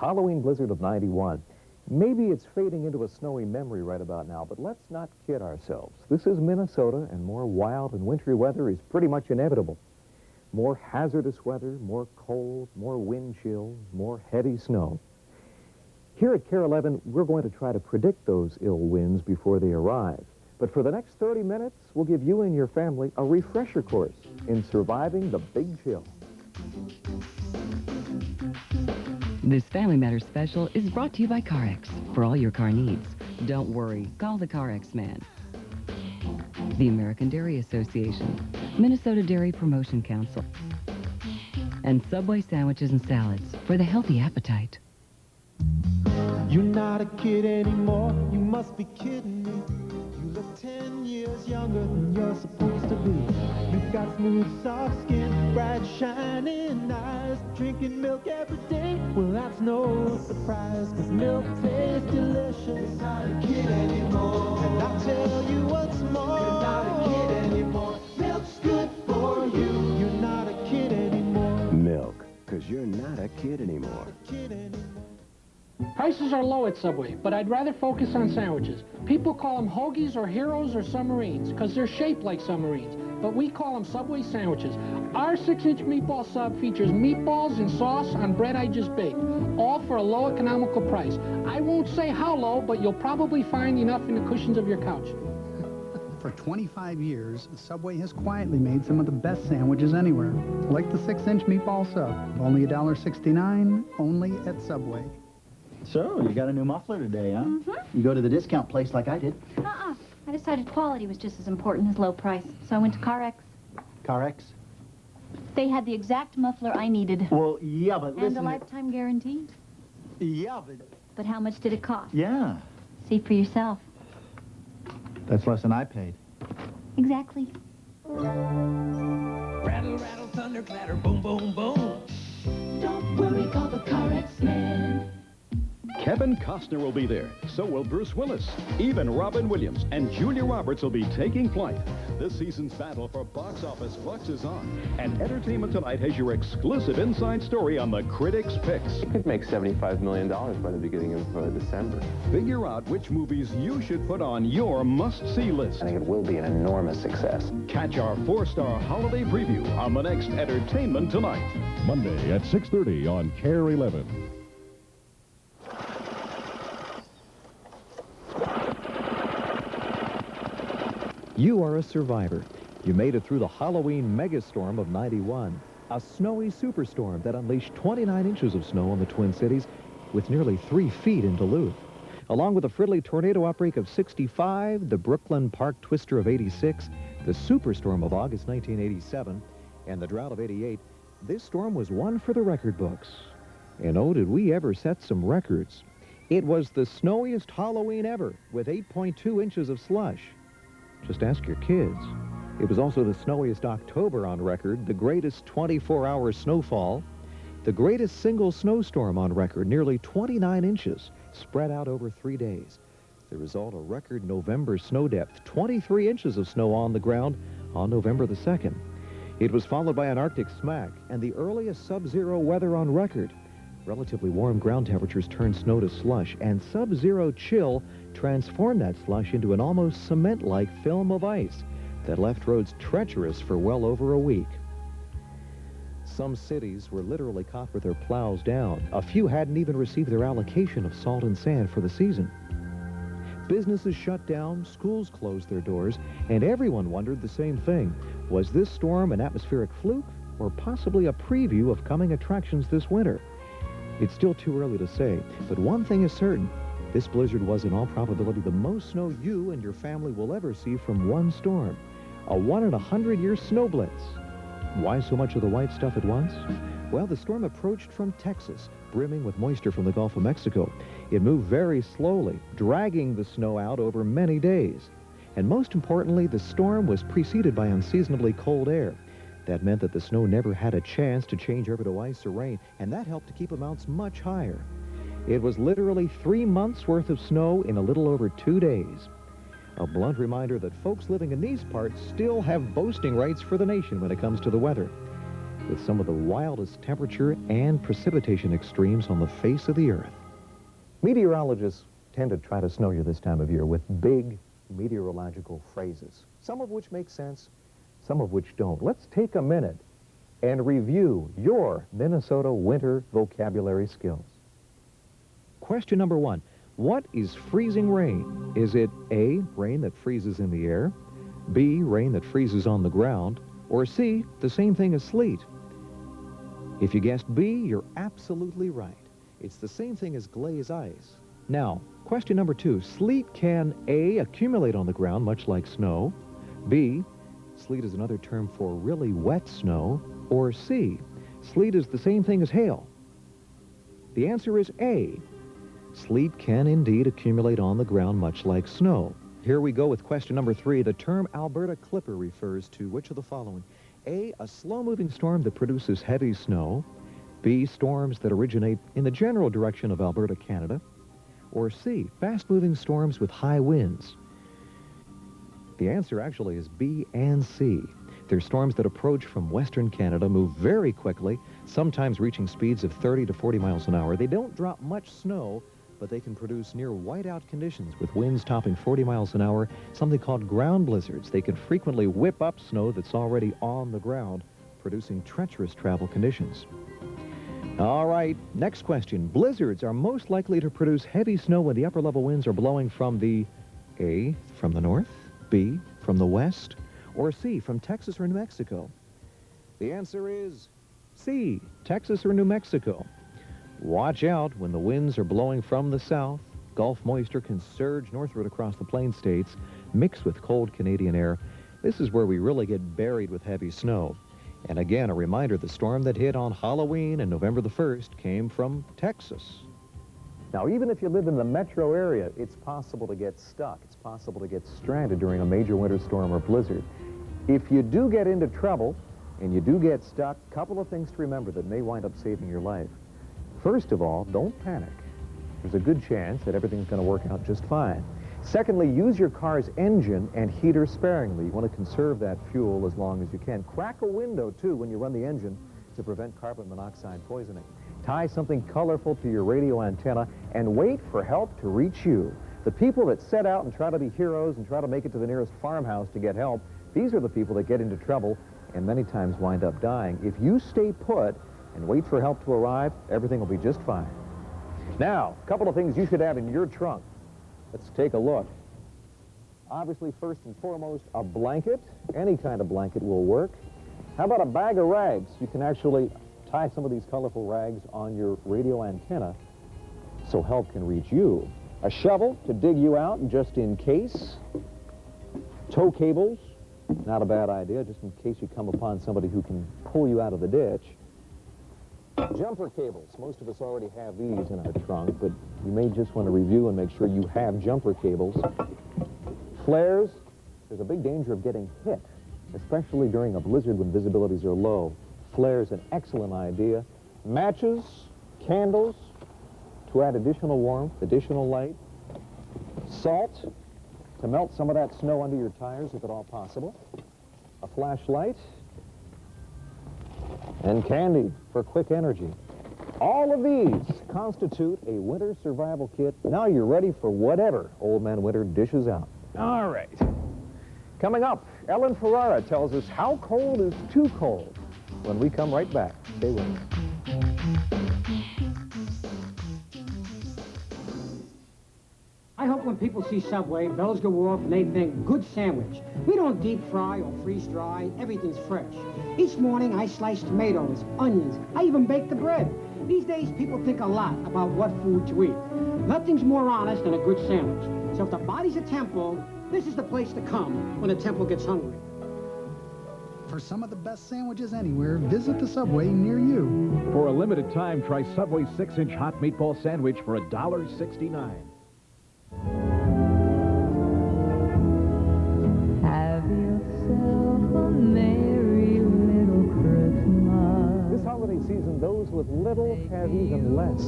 Halloween blizzard of '91. Maybe it's fading into a snowy memory right about now, but let's not kid ourselves. This is Minnesota, and more wild and wintry weather is pretty much inevitable. More hazardous weather, more cold, more wind chill, more heavy snow. Here at KARE 11, we're going to try to predict those ill winds before they arrive. But for the next 30 minutes, we'll give you and your family a refresher course in surviving the big chill. This Family Matters special is brought to you by KARE for all your car needs. Don't worry, call the KARE man. The American Dairy Association, Minnesota Dairy Promotion Council, and Subway sandwiches and salads for the healthy appetite. You're not a kid anymore, you must be kidding me. You look 10 years younger than you're supposed to be. You've got smooth, soft skin, bright, shining eyes. Drinking milk every day, well that's no surprise, 'cause milk tastes delicious. You're not a kid anymore. And I'll tell you what's more. You're not a kid anymore. Milk's good for you. You're not a kid anymore. Milk, 'cause you're not a kid anymore. Prices are low at Subway, but I'd rather focus on sandwiches. People call them hoagies or heroes or submarines because they're shaped like submarines, but we call them Subway sandwiches. Our 6-inch meatball sub features meatballs and sauce on bread I just baked, all for a low economical price. I won't say how low, but you'll probably find enough in the cushions of your couch. For 25 years, Subway has quietly made some of the best sandwiches anywhere, like the 6-inch meatball sub, only $1.69, only at Subway. So, you got a new muffler today, huh? You go to the discount place like I did. I decided quality was just as important as low price, so I went to KARE. KARE? They had the exact muffler I needed. Well, yeah, but listen... And a lifetime guarantee. Yeah, but... But how much did it cost? Yeah. See for yourself. That's less than I paid. Exactly. Rattle, rattle, thunder, clatter, boom, boom, boom. Don't worry, call the KARE man. Kevin Costner will be there. So will Bruce Willis. Even Robin Williams and Julia Roberts will be taking flight. This season's battle for box office bucks is on. And Entertainment Tonight has your exclusive inside story on the critics' picks. It could make $75 million by the beginning of December. Figure out which movies you should put on your must-see list. I think it will be an enormous success. Catch our 4-star holiday preview on the next Entertainment Tonight. Monday at 6:30 on KARE 11. You are a survivor. You made it through the Halloween megastorm of '91, a snowy superstorm that unleashed 29 inches of snow on the Twin Cities with nearly 3 feet in Duluth. Along with the Fridley tornado outbreak of '65, the Brooklyn Park twister of '86, the superstorm of August 1987, and the drought of '88, this storm was one for the record books. And oh, did we ever set some records. It was the snowiest Halloween ever, with 8.2 inches of slush. Just ask your kids. It was also the snowiest October on record, the greatest 24-hour snowfall, the greatest single snowstorm on record, nearly 29 inches, spread out over 3 days. The result, a record November snow depth, 23 inches of snow on the ground on November the 2nd. It was followed by an Arctic smack and the earliest sub-zero weather on record. Relatively warm ground temperatures turned snow to slush, and sub-zero chill transformed that slush into an almost cement-like film of ice that left roads treacherous for well over a week. Some cities were literally caught with their plows down. A few hadn't even received their allocation of salt and sand for the season. Businesses shut down, schools closed their doors, and everyone wondered the same thing. Was this storm an atmospheric fluke, or possibly a preview of coming attractions this winter? It's still too early to say, but one thing is certain. This blizzard was, in all probability, the most snow you and your family will ever see from one storm. A 1-in-100-year snow blitz. Why so much of the white stuff at once? Well, the storm approached from Texas, brimming with moisture from the Gulf of Mexico. It moved very slowly, dragging the snow out over many days. And most importantly, the storm was preceded by unseasonably cold air. That meant that the snow never had a chance to change over to ice or rain, and that helped to keep amounts much higher. It was literally 3 months' worth of snow in a little over 2 days. A blunt reminder that folks living in these parts still have boasting rights for the nation when it comes to the weather. with some of the wildest temperature and precipitation extremes on the face of the earth. Meteorologists tend to try to snow you this time of year with big meteorological phrases, some of which make sense, some of which don't. Let's take a minute and review your Minnesota winter vocabulary skills. Question number 1. What is freezing rain? Is it A, rain that freezes in the air, B, rain that freezes on the ground, or C, the same thing as sleet? If you guessed B, you're absolutely right. It's the same thing as glaze ice. Now, question number 2. Sleet can A, accumulate on the ground, much like snow, B, sleet is another term for really wet snow, or C, sleet is the same thing as hail. The answer is A. Sleet can indeed accumulate on the ground much like snow. Here we go with question number 3. The term Alberta Clipper refers to which of the following? A, a slow-moving storm that produces heavy snow, B, storms that originate in the general direction of Alberta, Canada, or C, fast-moving storms with high winds. The answer actually is B and C. They're storms that approach from western Canada, move very quickly, sometimes reaching speeds of 30 to 40 miles an hour. They don't drop much snow, but they can produce near whiteout conditions with winds topping 40 miles an hour, something called ground blizzards. They can frequently whip up snow that's already on the ground, producing treacherous travel conditions. All right, next question. Blizzards are most likely to produce heavy snow when the upper-level winds are blowing from the A, from the north, B, from the west, or C, from Texas or New Mexico. The answer is C, Texas or New Mexico. Watch out when the winds are blowing from the south. Gulf moisture can surge northward across the plain states, mixed with cold Canadian air. This is where we really get buried with heavy snow. And again, a reminder, the storm that hit on Halloween and November the 1st came from Texas. Now, even if you live in the metro area, it's possible to get stuck. It's possible to get stranded during a major winter storm or blizzard. If you do get into trouble and you do get stuck, a couple of things to remember that may wind up saving your life. First of all, don't panic. There's a good chance that everything's going to work out just fine. Secondly, use your car's engine and heater sparingly. You want to conserve that fuel as long as you can. Crack a window, too, when you run the engine to prevent carbon monoxide poisoning. Tie something colorful to your radio antenna and wait for help to reach you. The people that set out and try to be heroes and try to make it to the nearest farmhouse to get help, these are the people that get into trouble and many times wind up dying. If you stay put and wait for help to arrive, everything will be just fine. Now, a couple of things you should have in your trunk. Let's take a look. Obviously, first and foremost, a blanket. Any kind of blanket will work. How about a bag of rags? You can actually tie some of these colorful rags on your radio antenna so help can reach you. A shovel to dig you out just in case. Tow cables, not a bad idea, just in case you come upon somebody who can pull you out of the ditch. Jumper cables. Most of us already have these in our trunk, but you may just want to review and make sure you have jumper cables. Flares. There's a big danger of getting hit, especially during a blizzard when visibilities are low. Flares, an excellent idea. Matches, candles to add additional warmth, additional light. Salt to melt some of that snow under your tires, if at all possible. A flashlight. And candy for quick energy. All of these constitute a winter survival kit. Now you're ready for whatever Old Man Winter dishes out. All right. Coming up, Ellen Ferrara tells us how cold is too cold when we come right back. Stay with us. I hope when people see Subway, bells go off and they think, good sandwich. We don't deep fry or freeze dry. Everything's fresh. Each morning I slice tomatoes, onions. I even bake the bread. These days people think a lot about what food to eat. Nothing's more honest than a good sandwich. So if the body's a temple, this is the place to come when the temple gets hungry. For some of the best sandwiches anywhere, visit the Subway near you. For a limited time, try Subway's 6-inch hot meatball sandwich for $1.69. Have yourself a merry little Christmas. This holiday season, those with little have even less.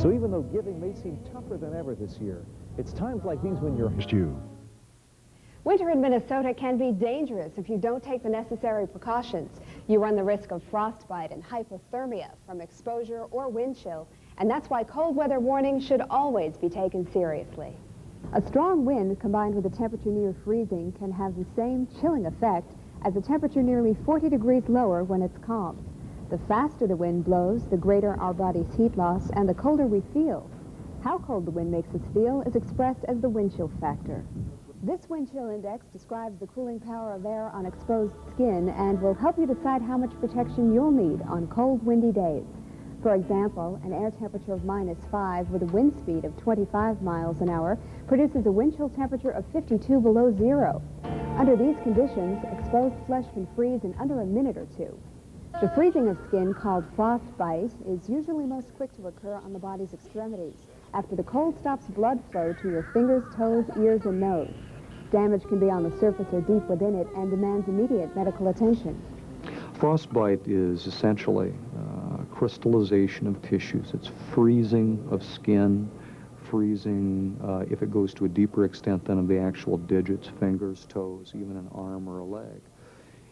So even though giving may seem tougher than ever this year, it's times like these when you're... Winter in Minnesota can be dangerous if you don't take the necessary precautions. You run the risk of frostbite and hypothermia from exposure or wind chill, and that's why cold weather warnings should always be taken seriously. A strong wind combined with a temperature near freezing can have the same chilling effect as a temperature nearly 40 degrees lower when it's calm. The faster the wind blows, the greater our body's heat loss and the colder we feel. How cold the wind makes us feel is expressed as the wind chill factor. This wind chill index describes the cooling power of air on exposed skin and will help you decide how much protection you'll need on cold, windy days. For example, an air temperature of -5 with a wind speed of 25 miles an hour produces a wind chill temperature of 52 below zero. Under these conditions, exposed flesh can freeze in under a minute or two. The freezing of skin, called frostbite, is usually most quick to occur on the body's extremities, after the cold stops blood flow to your fingers, toes, ears, and nose. Damage can be on the surface or deep within it and demands immediate medical attention. Frostbite is essentially crystallization of tissues. It's freezing of skin, freezing if it goes to a deeper extent than of the actual digits, fingers, toes, even an arm or a leg.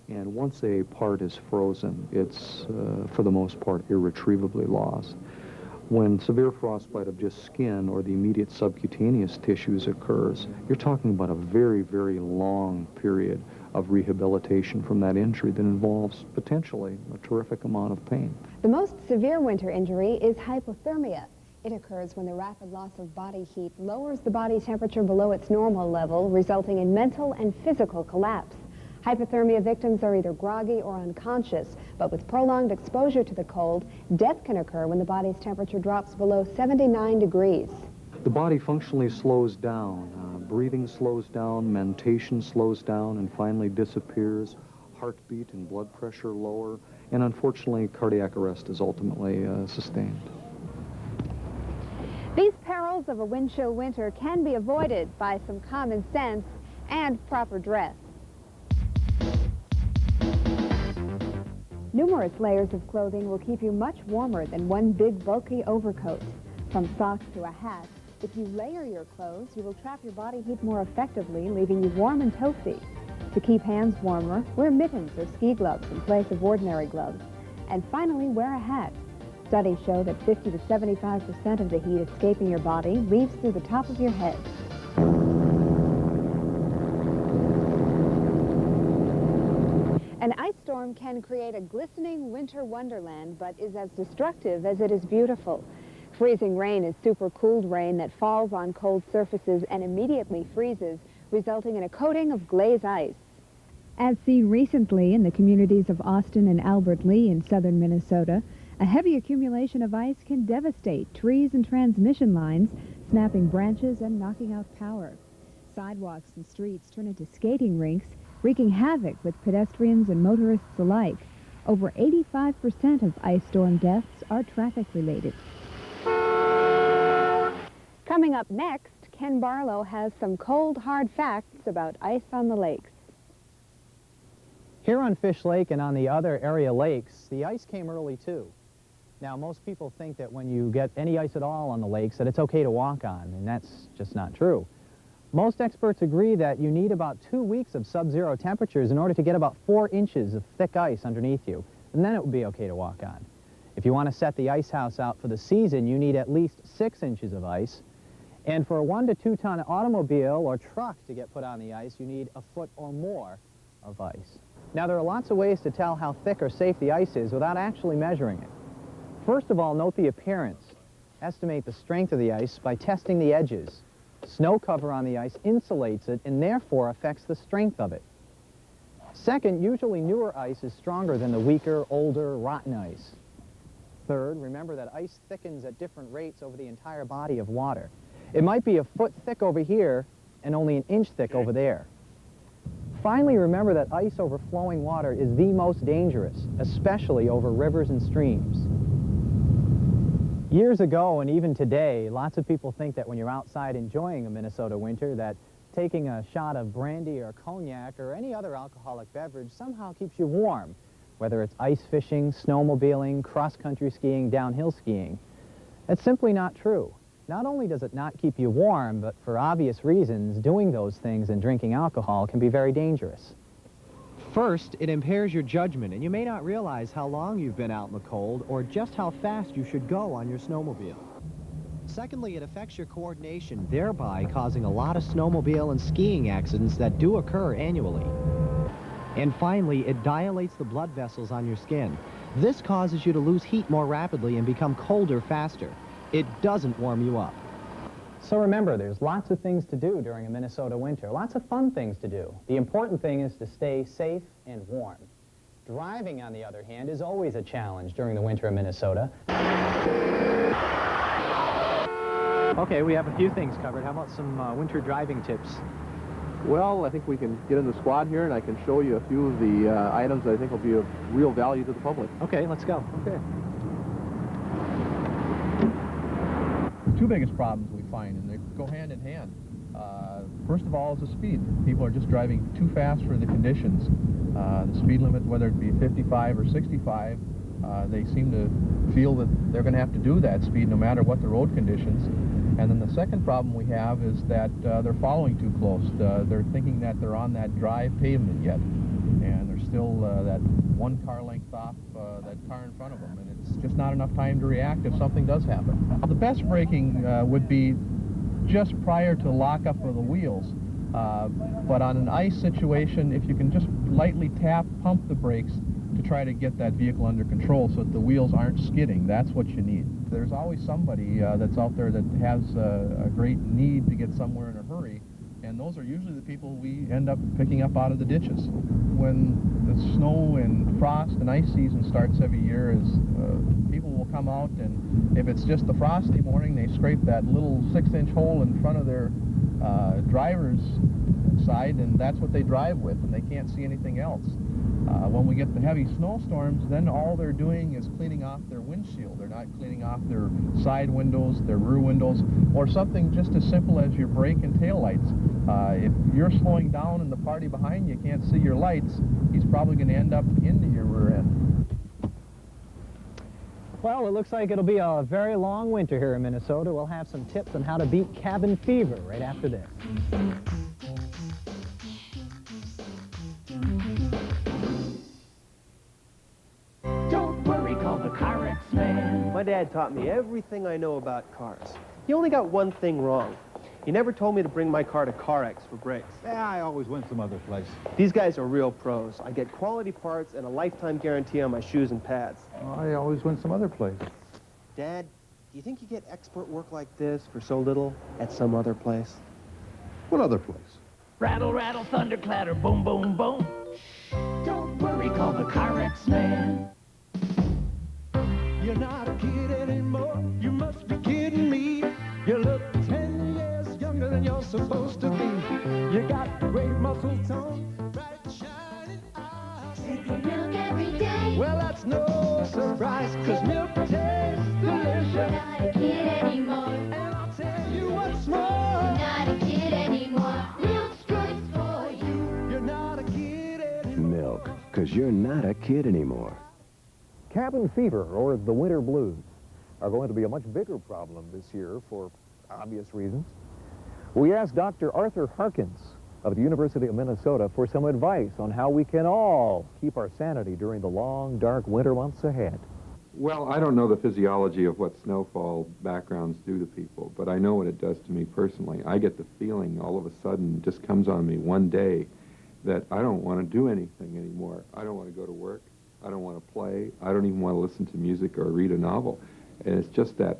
And once a part is frozen, it's, for the most part, irretrievably lost. When severe frostbite of just skin or the immediate subcutaneous tissues occurs, you're talking about a very, very long period of rehabilitation from that injury that involves potentially a terrific amount of pain. The most severe winter injury is hypothermia. It occurs when the rapid loss of body heat lowers the body temperature below its normal level, resulting in mental and physical collapse. Hypothermia victims are either groggy or unconscious, but with prolonged exposure to the cold, death can occur when the body's temperature drops below 79 degrees. The body functionally slows down. Breathing slows down, mentation slows down, and finally disappears. Heartbeat and blood pressure lower, and unfortunately, cardiac arrest is ultimately sustained. These perils of a wind chill winter can be avoided by some common sense and proper dress. Numerous layers of clothing will keep you much warmer than one big bulky overcoat. From socks to a hat, if you layer your clothes, you will trap your body heat more effectively, leaving you warm and toasty. To keep hands warmer, wear mittens or ski gloves in place of ordinary gloves. And finally, wear a hat. Studies show that 50 to 75% of the heat escaping your body leaves through the top of your head. An ice storm can create a glistening winter wonderland, but is as destructive as it is beautiful. Freezing rain is supercooled rain that falls on cold surfaces and immediately freezes, resulting in a coating of glaze ice. As seen recently in the communities of Austin and Albert Lee in southern Minnesota, a heavy accumulation of ice can devastate trees and transmission lines, snapping branches and knocking out power. Sidewalks and streets turn into skating rinks, wreaking havoc with pedestrians and motorists alike. Over 85% of ice storm deaths are traffic-related. Coming up next, Ken Barlow has some cold, hard facts about ice on the lakes. Here on Fish Lake and on the other area lakes, the ice came early too. Now, most people think that when you get any ice at all on the lakes that it's okay to walk on, and that's just not true. Most experts agree that you need about 2 weeks of sub-zero temperatures in order to get about 4 inches of thick ice underneath you, and then it would be okay to walk on. If you want to set the ice house out for the season, you need at least 6 inches of ice. And for a 1 to 2 ton automobile or truck to get put on the ice, you need a foot or more of ice. Now, there are lots of ways to tell how thick or safe the ice is without actually measuring it. First of all, note the appearance. Estimate the strength of the ice by testing the edges. Snow cover on the ice insulates it and therefore affects the strength of it. Second, usually newer ice is stronger than the weaker, older, rotten ice. Third, remember that ice thickens at different rates over the entire body of water. It might be a foot thick over here and only an inch thick over there. Finally, remember that ice over flowing water is the most dangerous, especially over rivers and streams. Years ago, and even today, lots of people think that when you're outside enjoying a Minnesota winter, that taking a shot of brandy or cognac or any other alcoholic beverage somehow keeps you warm, whether it's ice fishing, snowmobiling, cross-country skiing, downhill skiing. That's simply not true. Not only does it not keep you warm, but for obvious reasons, doing those things and drinking alcohol can be very dangerous. First, it impairs your judgment, and you may not realize how long you've been out in the cold or just how fast you should go on your snowmobile. Secondly, it affects your coordination, thereby causing a lot of snowmobile and skiing accidents that do occur annually. And finally, it dilates the blood vessels on your skin. This causes you to lose heat more rapidly and become colder faster. It doesn't warm you up. So remember, there's lots of things to do during a Minnesota winter, lots of fun things to do. The important thing is to stay safe and warm. Driving, on the other hand, is always a challenge during the winter in Minnesota. Okay, we have a few things covered. How about some winter driving tips? Well, I think we can get in the squad here, and I can show you a few of the items that I think will be of real value to the public. Okay, let's go. Okay. The two biggest problems we find, and they go hand in hand. First of all is the speed. People are just driving too fast for the conditions. The speed limit, whether it be 55 or 65, they seem to feel that they're going to have to do that speed no matter what the road conditions. And then the second problem we have is that they're following too close. They're thinking that they're on that dry pavement yet, and they're still that one car length off that car in front of them, and it's just not enough time to react if something does happen. The best braking would be just prior to lockup of the wheels, but on an ice situation, if you can just lightly pump the brakes to try to get that vehicle under control so that the wheels aren't skidding, that's what you need. There's always somebody that's out there that has a great need to get somewhere in a hurry, and those are usually the people we end up picking up out of the ditches. When the snow and frost and ice season starts every year, people will come out, and if it's just the frosty morning, they scrape that little 6-inch hole in front of their driver's side, and that's what they drive with, and they can't see anything else. When we get the heavy snowstorms, then all they're doing is cleaning off their windshield. They're not cleaning off their side windows, their rear windows, or something just as simple as your brake and tail lights. If you're slowing down and the party behind you can't see your lights, he's probably going to end up into your rear end. Well, it looks like it'll be a very long winter here in Minnesota. We'll have some tips on how to beat cabin fever right after this. My dad taught me everything I know about cars. He only got one thing wrong. He never told me to bring my car to CarX for brakes. Yeah, I always went some other place. These guys are real pros. I get quality parts and a lifetime guarantee on my shoes and pads. I always went some other place. Dad, do you think you get expert work like this for so little at some other place? What other place? Rattle, rattle, thunder, clatter, boom, boom, boom. Don't worry, call the CarX man. You're not a kid anymore, you must be kidding me. You look 10 years younger than you're supposed to be. You got great muscle tone, bright shining eyes. Taking milk every day. Well, that's no surprise, 'cause milk tastes delicious. You're not a kid anymore. And I'll tell you what's more. You're not a kid anymore. Milk's good for you. You're not a kid anymore. Milk, 'cause you're not a kid anymore. Cabin fever, or the winter blues, are going to be a much bigger problem this year for obvious reasons. We asked Dr. Arthur Harkins of the University of Minnesota for some advice on how we can all keep our sanity during the long, dark winter months ahead. Well, I don't know the physiology of what snowfall backgrounds do to people, but I know what it does to me personally. I get the feeling all of a sudden, just comes on me one day, that I don't want to do anything anymore. I don't want to go to work. I don't want to play. I don't even want to listen to music or read a novel. And it's just that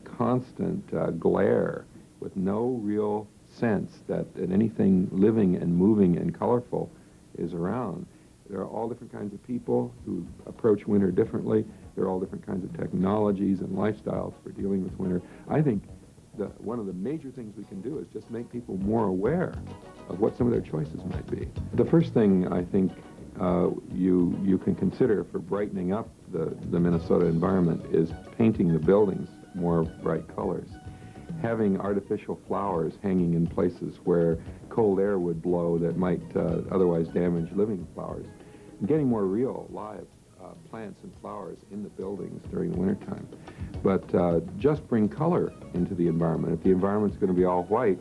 constant glare with no real sense that anything living and moving and colorful is around. There are all different kinds of people who approach winter differently. There are all different kinds of technologies and lifestyles for dealing with winter. I think one of the major things we can do is just make people more aware of what some of their choices might be. The first thing I think you can consider for brightening up the Minnesota environment is painting the buildings more bright colors. Having artificial flowers hanging in places where cold air would blow that might otherwise damage living flowers. And getting more real, live plants and flowers in the buildings during the wintertime. But just bring color into the environment. If the environment's going to be all white,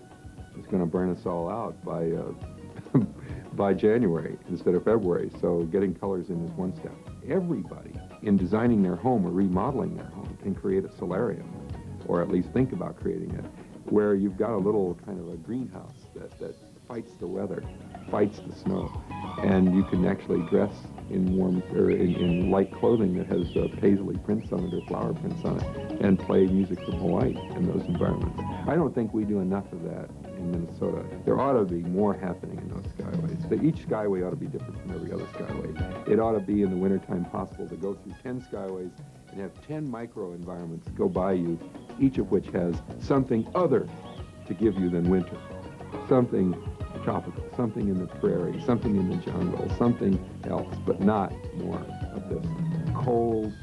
it's going to burn us all out by by January instead of February. So getting colors in is one step. Everybody in designing their home or remodeling their home can create a solarium, or at least think about creating it, where you've got a little kind of a greenhouse that fights the weather, fights the snow, and you can actually dress in warm or in light clothing that has paisley prints on it or flower prints on it, and play music from Hawaii in those environments. I don't think we do enough of that in Minnesota. There ought to be more happening in those skyways. Each skyway ought to be different from every other skyway. It ought to be in the wintertime possible to go through 10 skyways and have 10 micro environments go by you, each of which has something other to give you than winter. Something tropical, something in the prairie, something in the jungle, something else, but not more of this cold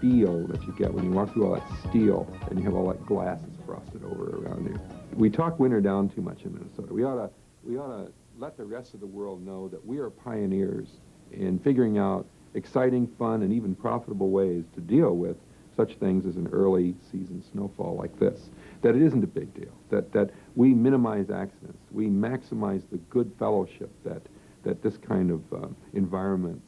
feel that you get when you walk through all that steel and you have all that glass that's frosted over around you. We talk winter down too much in Minnesota. We ought to let the rest of the world know that we are pioneers in figuring out exciting, fun, and even profitable ways to deal with such things as an early season snowfall like this. That it isn't a big deal, that we minimize accidents, we maximize the good fellowship that this kind of environment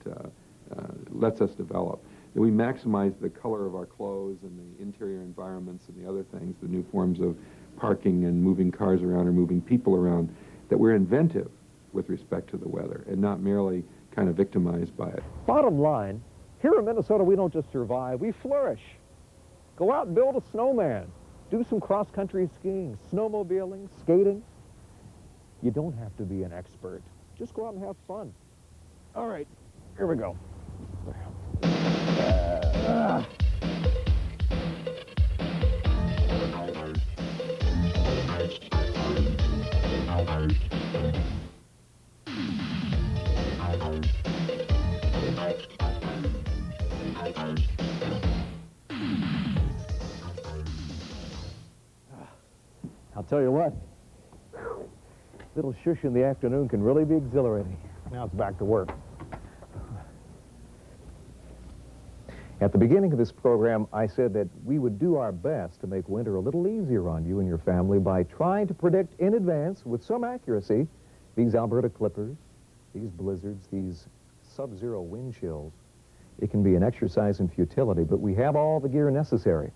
lets us develop, that we maximize the color of our clothes and the interior environments and the other things, the new forms of parking and moving cars around or moving people around, that we're inventive with respect to the weather and not merely kind of victimized by it. Bottom line, here in Minnesota, we don't just survive, we flourish. Go out and build a snowman. Do some cross-country skiing, snowmobiling, skating. You don't have to be an expert. Just go out and have fun. All right, here we go. I'll tell you what, little shush in the afternoon can really be exhilarating. Now it's back to work. At the beginning of this program, I said that we would do our best to make winter a little easier on you and your family by trying to predict in advance with some accuracy these Alberta clippers, these blizzards, these sub-zero wind chills. It can be an exercise in futility, but we have all the gear necessary.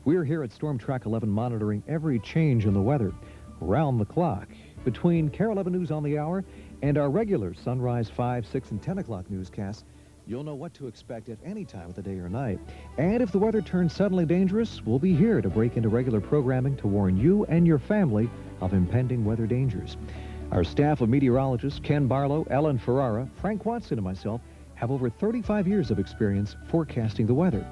We're here at Storm Track 11 monitoring every change in the weather round the clock. Between KARE 11 News on the Hour and our regular Sunrise 5, 6, and 10 o'clock newscasts, you'll know what to expect at any time of the day or night. And if the weather turns suddenly dangerous, we'll be here to break into regular programming to warn you and your family of impending weather dangers. Our staff of meteorologists, Ken Barlow, Ellen Ferrara, Frank Watson, and myself have over 35 years of experience forecasting the weather.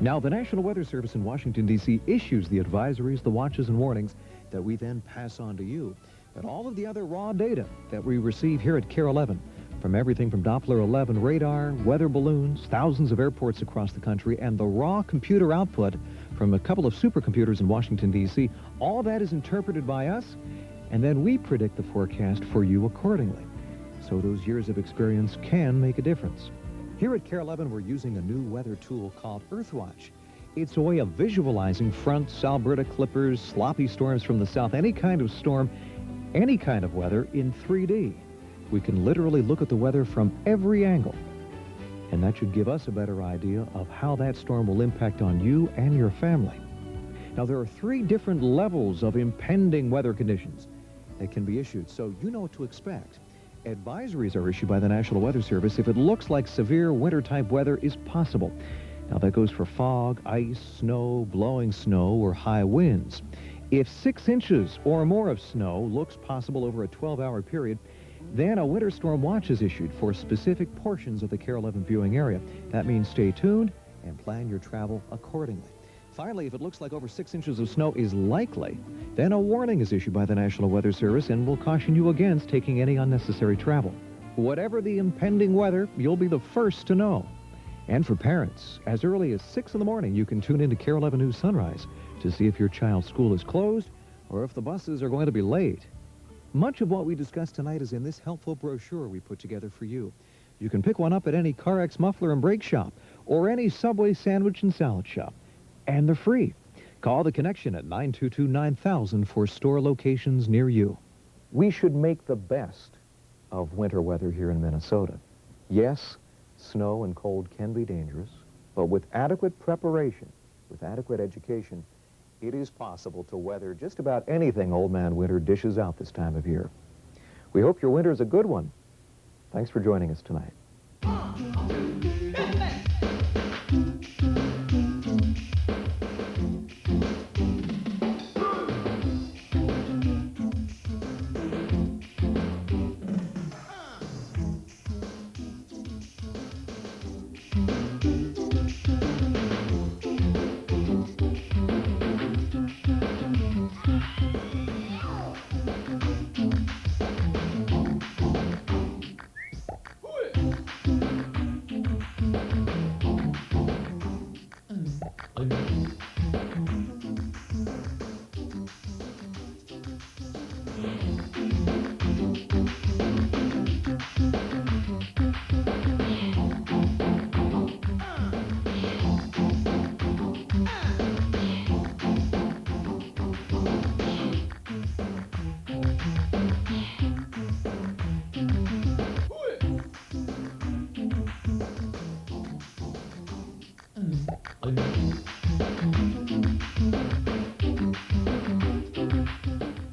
Now, the National Weather Service in Washington, D.C. issues the advisories, the watches, and warnings that we then pass on to you. And all of the other raw data that we receive here at KARE 11, from everything from Doppler 11 radar, weather balloons, thousands of airports across the country, and the raw computer output from a couple of supercomputers in Washington, D.C., all that is interpreted by us, and then we predict the forecast for you accordingly. So those years of experience can make a difference. Here at KARE 11, we're using a new weather tool called Earthwatch. It's a way of visualizing fronts, Alberta clippers, sloppy storms from the south, any kind of storm, any kind of weather in 3D. We can literally look at the weather from every angle. And that should give us a better idea of how that storm will impact on you and your family. Now, there are 3 different levels of impending weather conditions that can be issued, so you know what to expect. Advisories are issued by the National Weather Service if it looks like severe winter-type weather is possible. Now, that goes for fog, ice, snow, blowing snow, or high winds. If 6 inches or more of snow looks possible over a 12-hour period, then a winter storm watch is issued for specific portions of the KARE 11 viewing area. That means stay tuned and plan your travel accordingly. Finally, if it looks like over 6 inches of snow is likely, then a warning is issued by the National Weather Service and will caution you against taking any unnecessary travel. Whatever the impending weather, you'll be the first to know. And for parents, as early as 6 in the morning, you can tune into KARE 11 News Sunrise to see if your child's school is closed or if the buses are going to be late. Much of what we discussed tonight is in this helpful brochure we put together for you. You can pick one up at any CarX muffler and brake shop or any Subway sandwich and salad shop. And they're free. Call the connection at 922-9000 for store locations near you. We should make the best of winter weather here in Minnesota. Yes, snow and cold can be dangerous, but with adequate preparation, with adequate education, it is possible to weather just about anything Old Man Winter dishes out this time of year. We hope your winter is a good one. Thanks for joining us tonight.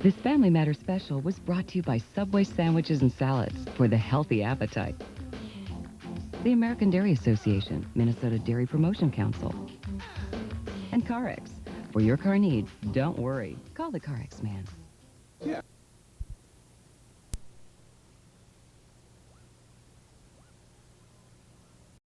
This Family Matters special was brought to you by Subway Sandwiches and Salads for the healthy appetite. The American Dairy Association, Minnesota Dairy Promotion Council. And CarX. For your car needs, don't worry. Call the CarX man. Yeah.